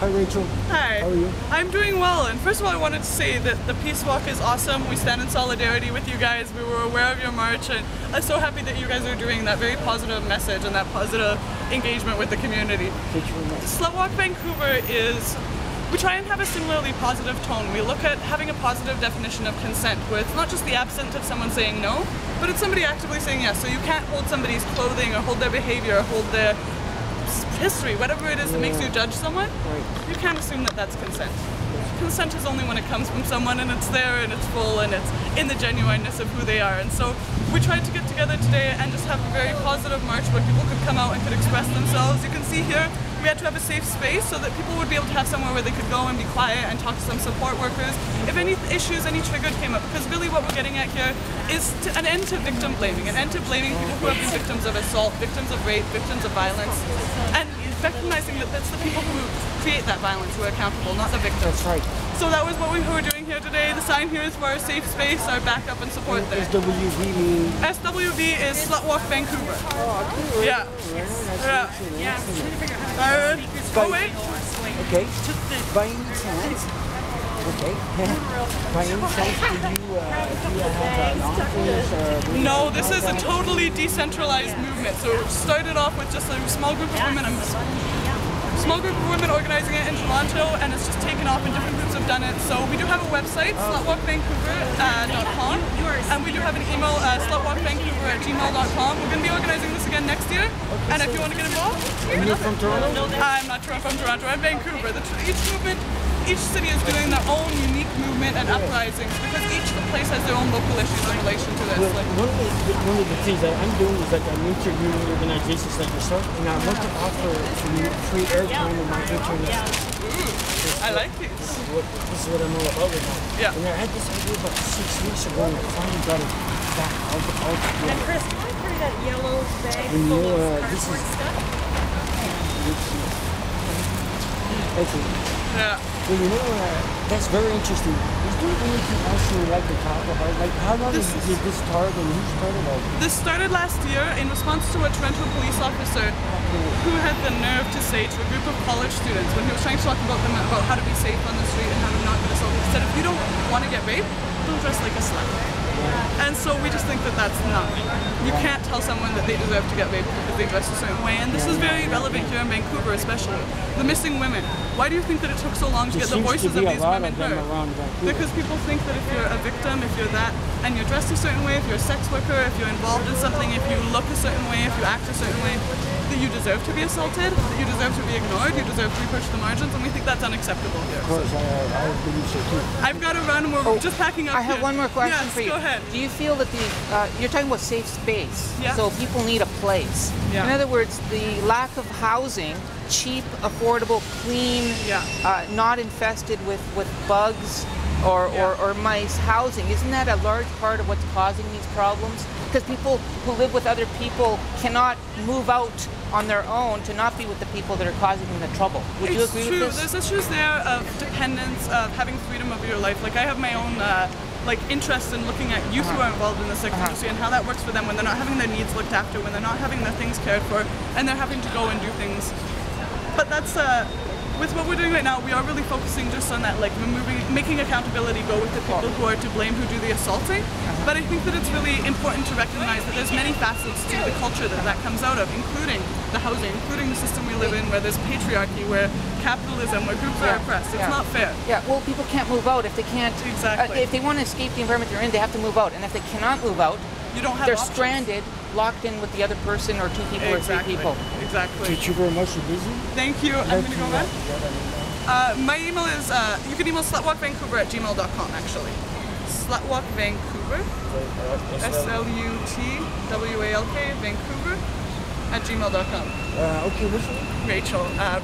Hi Rachel. Hi. How are you? I'm doing well, and first of all I wanted to say that the Peace Walk is awesome. We stand in solidarity with you guys. We were aware of your march, and I'm so happy that you guys are doing that very positive message and that positive engagement with the community. Thank you very much. Slut Walk Vancouver is, we try and have a similarly positive tone. We look at having a positive definition of consent, where it's not just the absence of someone saying no, but it's somebody actively saying yes. So you can't hold somebody's clothing or hold their behavior or hold their history, whatever it is that makes you judge someone. You can't assume that that's consent. Consent is only when it comes from someone and it's there and it's full and it's in the genuineness of who they are. And so we tried to get together today and just have a very positive march where people could come out and could express themselves. You can see here we had to have a safe space so that people would be able to have somewhere where they could go and be quiet and talk to some support workers if any issues, any triggers came up. Because really what we're getting at here is an end to victim blaming, an end to blaming people who have been victims of assault, victims of rape, victims of violence, and recognizing that that's the people who create that violence who are accountable, not the victims. That's right. So that was what we were doing here today. The sign here is for our safe space, our backup and support there. SWV means? SWV is Slut Walk Vancouver. Oh, cool. Yeah. Yeah. Oh wait. Okay. By any chance? Okay. By any chance, do you have an office or? No, this is a totally decentralized movement. So it started off with just a small group of women. Organizing it in Toronto, and it's just taken off and different groups have done it. So we do have a website, slutwalkvancouver.com, and we do have an email, slutwalkvancouver@gmail.com. We're going to be organizing this again next year, and if you want to get involved, You're from Toronto? I'm not from Toronto, I'm Vancouver. Each city is doing their own unique movement and uprisings because each place has their own local issues in relation to this. Well, one of the things that I'm doing is that I'm interviewing organizations like yourself, and I want to offer free airtime on my internet. I like these. This is what I'm all about right now. Yeah. And I had this idea about 6 weeks ago, and I finally got it back all together. And Chris, can I carry that yellow bag And full you, of this cardboard is- stuff? Okay. Yeah. Well, that's very interesting. Is there anything else you would like to talk about? Like, how long did this start and who started all this? This started last year in response to a Toronto police officer who had the nerve to say to a group of college students when he was trying to talk about them about how to be safe on the street and how to not get assaulted, he said, if you don't want to get raped, don't dress like a slut. And so we just think that that's not right. You can't tell someone that they deserve to get raped because they dress a certain way, and this is very relevant here in Vancouver especially. The missing women. Why do you think that it took so long to get the voices of these women heard? Because people think that if you're a victim, if you're that, and you're dressed a certain way, if you're a sex worker, if you're involved in something, if you look a certain way, if you act a certain way, that you deserve to be assaulted, that you deserve to be ignored, you deserve to be pushed to the margins, and we think that's unacceptable here. Of course, I believe so too. I've got to run, we're just packing up I have here. one more question Yes, for you. Go ahead. Do you feel that you're talking about safe space, Yeah. so people need a place. Yeah. In other words, the lack of housing, cheap, affordable, clean, not infested with bugs or mice housing, isn't that a large part of what's causing these problems? Because people who live with other people cannot move out on their own to not be with the people that are causing them the trouble. Would you agree with this? There's issues there of dependence, of having freedom over your life. Like I have my own interest in looking at youth who are involved in the sex industry and how that works for them when they're not having their needs looked after, when they're not having their things cared for, and they're having to go and do things. But that's with what we're doing right now, we are really focusing just on that, like making accountability go with the people who are to blame who do the assaulting. But I think that it's really important to recognize that there's many facets to the culture that comes out of, including the housing, including the system we live in, where there's patriarchy, where capitalism, where groups are oppressed. It's not fair. Yeah, well, people can't move out if they can't. Exactly. If they want to escape the environment they're in, they have to move out. And if they cannot move out, You don't have they're options. stranded, locked in with the other person or two people or three people. Exactly. Thank you very much. You're busy. Thank you. I'm going to go back. My email is, you can email slutwalkvancouver@gmail.com actually. Slutwalkvancouver, SLUTWALK, Vancouver, @gmail.com. Okay, what's your name?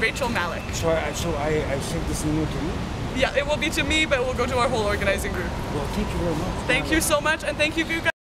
Rachel Malik. So I sent this email to you? Yeah, it will be to me, but it will go to our whole organizing group. Well, thank you very much. Thank you so much, and thank you for you guys.